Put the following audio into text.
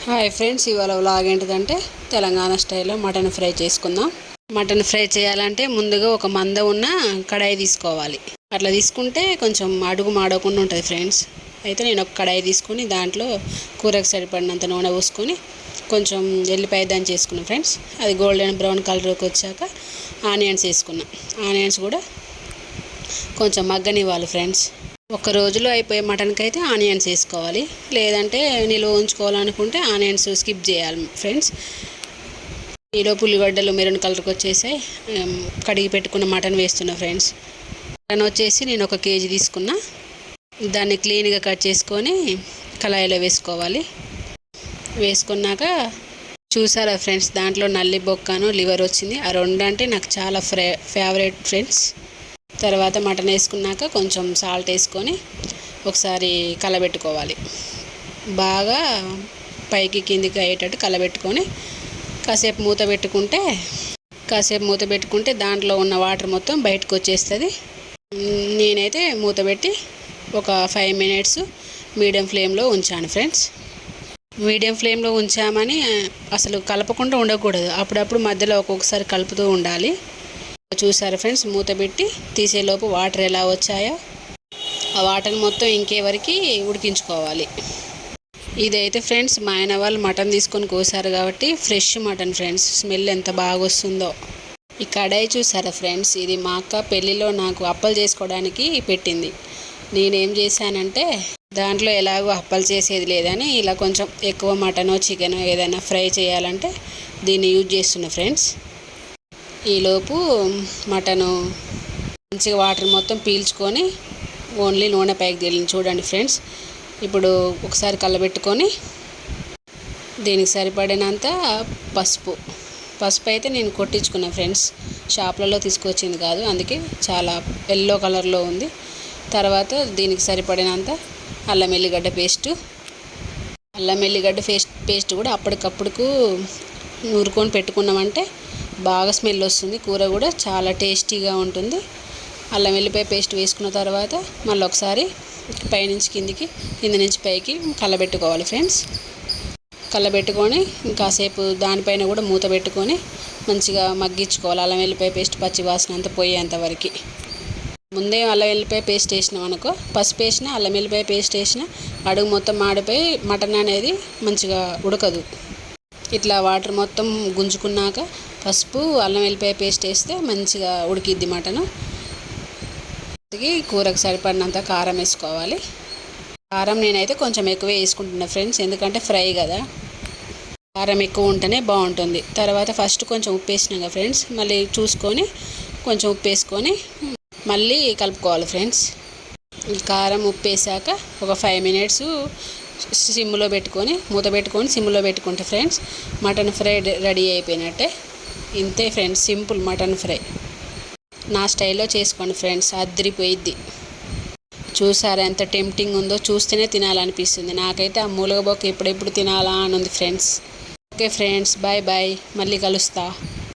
Hi friends, ఇవాళ vlog ఏంటిదంటే తెలంగాణ స్టైల్లో మటన్ ఫ్రై చేసుకుందాం. మటన్ ఫ్రై చేయాలంటే ముందుగా ఒక మంద ఉన్న కడాయి తీసుకోవాలి. అట్లా తీసుకుంటే కొంచెం అడుగు మాడకుండా ఉంటుంది ఫ్రెండ్స్. అయితే నేను ఒక కడాయి తీసుకుని దాంట్లో కూరకు సరిపడినంత నూనె పోసుకొని కొంచెం ఎల్లిపాయ దంచి చేసుకున్నాను ఫ్రెండ్స్. అది గోల్డెన్ బ్రౌన్ కలర్కి వచ్చాక ఆనియన్స్ వేసుకున్నాం. ఆనియన్స్ కూడా కొంచెం మగ్గనివ్వాలి ఫ్రెండ్స్. ఒక రోజులో అయిపోయే మటన్కి అయితే ఆనియన్స్ వేసుకోవాలి, లేదంటే నిల్వ ఉంచుకోవాలనుకుంటే ఆనియన్స్ స్కిప్ చేయాలి ఫ్రెండ్స్. ఈలోపు ఉల్లిగడ్డలు మెరూన్ కలర్కి వచ్చేసాయి. కడిగి పెట్టుకున్న మటన్ వేస్తున్నా ఫ్రెండ్స్. మటన్ వచ్చేసి నేను 1 కేజీ తీసుకున్నా. దాన్ని క్లీన్గా కట్ చేసుకొని కళాయిలో వేసుకోవాలి. వేసుకున్నాక చూసారా ఫ్రెండ్స్, దాంట్లో నల్లి బొక్కను లివర్ వచ్చింది. ఆ 2 అంటే నాకు చాలా ఫేవరెట్ ఫ్రెండ్స్. తర్వాత మటన్ వేసుకున్నాక కొంచెం సాల్ట్ వేసుకొని ఒకసారి కలబెట్టుకోవాలి. బాగా పైకి కిందికి అయ్యేటట్టు కలబెట్టుకొని కాసేపు మూత పెట్టుకుంటే దాంట్లో ఉన్న వాటర్ మొత్తం బయటకు వచ్చేస్తుంది. నేనైతే మూత పెట్టి ఒక 5 మినిట్స్ మీడియం ఫ్లేమ్లో ఉంచాను ఫ్రెండ్స్. మీడియం ఫ్లేమ్లో ఉంచామని అసలు కలపకుండా ఉండకూడదు. అప్పుడప్పుడు మధ్యలో ఒక్కొక్కసారి కలుపుతూ ఉండాలి. చూసారా ఫ్రెండ్స్, మూత పెట్టి తీసేలోపు వాటర్ ఎలా వచ్చాయో ఆ వాటర్ మొత్తం ఇంకేవరకు ఉడికించుకోవాలి. ఇదైతే ఫ్రెండ్స్ మా ఆయన వాళ్ళు మటన్ తీసుకొని కోసారు కాబట్టి ఫ్రెష్ మటన్ ఫ్రెండ్స్. స్మెల్ ఎంత బాగా వస్తుందో. ఈ కడాయి చూసారా ఫ్రెండ్స్, ఇది మా అక్క పెళ్ళిలో నాకు అప్పలు చేసుకోవడానికి పెట్టింది. నేనేం చేశానంటే దాంట్లో ఎలాగో అప్పలు చేసేది లేదని ఇలా కొంచెం ఎక్కువ మటనో చికెనో ఏదైనా ఫ్రై చేయాలంటే దీన్ని యూజ్ చేస్తున్నా ఫ్రెండ్స్. ఈలోపు మటను మంచిగా వాటర్ మొత్తం పీల్చుకొని ఓన్లీ నూనె పైకి తేలింది చూడండి ఫ్రెండ్స్. ఇప్పుడు ఒకసారి కలబెట్టుకొని దీనికి సరిపడినంత పసుపు అయితే నేను కొట్టించుకున్నా ఫ్రెండ్స్. షాప్లలో తీసుకొచ్చింది కాదు, అందుకే చాలా ఎల్లో కలర్లో ఉంది. తర్వాత దీనికి సరిపడినంత అల్లం ఎల్లిగడ్డ పేస్ట్ కూడా అప్పటికప్పుడుకు నూరుకొని పెట్టుకున్నామంటే బాగా స్మెల్ వస్తుంది. కూర కూడా చాలా టేస్టీగా ఉంటుంది. అల్లం వెల్లిపాయ పేస్ట్ వేసుకున్న తర్వాత మళ్ళీ ఒకసారి పైనుంచి కింది నుంచి పైకి కలబెట్టుకోవాలి ఫ్రెండ్స్. కలబెట్టుకొని కాసేపు దానిపైన కూడా మూత పెట్టుకొని మంచిగా మగ్గించుకోవాలి. అల్లం వెల్లిపాయ పేస్ట్ పచ్చి వాసన అంతా పోయేంత వరకు. ముందే అల్లం వెల్లిపాయ పేస్ట్ వేసినాం అనుకో, పసుపు వేసినా అల్లం వెల్లిపాయ పేస్ట్ వేసినా అడుగు మొత్తం మాడిపోయి మటన్ అనేది మంచిగా ఉడకదు. ఇట్లా వాటర్ మొత్తం గుంజుకున్నాక పసుపు అల్లం వెల్లిపాయ పేస్ట్ వేస్తే మంచిగా ఉడికిద్ది మటను. కూరకు సరిపడినంత కారం వేసుకోవాలి. కారం నేనైతే కొంచెం ఎక్కువే వేసుకుంటున్నా ఫ్రెండ్స్, ఎందుకంటే ఫ్రై కదా, కారం ఎక్కువ ఉంటేనే బాగుంటుంది. తర్వాత ఫస్ట్ కొంచెం ఉప్పు వేసినాం కదా ఫ్రెండ్స్, మళ్ళీ చూసుకొని కొంచెం ఉప్పు వేసుకొని మళ్ళీ కలుపుకోవాలి ఫ్రెండ్స్. కారం ఉప్పు వేసాక ఒక 5 మినిట్స్ సిమ్లో పెట్టుకొని మూత పెట్టుకొని సిమ్లో పెట్టుకుంటే ఫ్రెండ్స్ మటన్ ఫ్రై రెడీ అయిపోయినట్టే. ఇంతే ఫ్రెండ్స్, సింపుల్ మటన్ ఫ్రై. నా స్టైల్లో చేసుకోండి ఫ్రెండ్స్, అదిరిపోయిద్ది. చూసారా ఎంత టెంప్టింగ్ ఉందో, చూస్తేనే తినాలనిపిస్తుంది. నాకైతే ఆ మూలగబొక్క ఎప్పుడెప్పుడు తినాలా అని ఉంది friends. Okay friends, bye bye, మళ్ళీ కలుస్తా.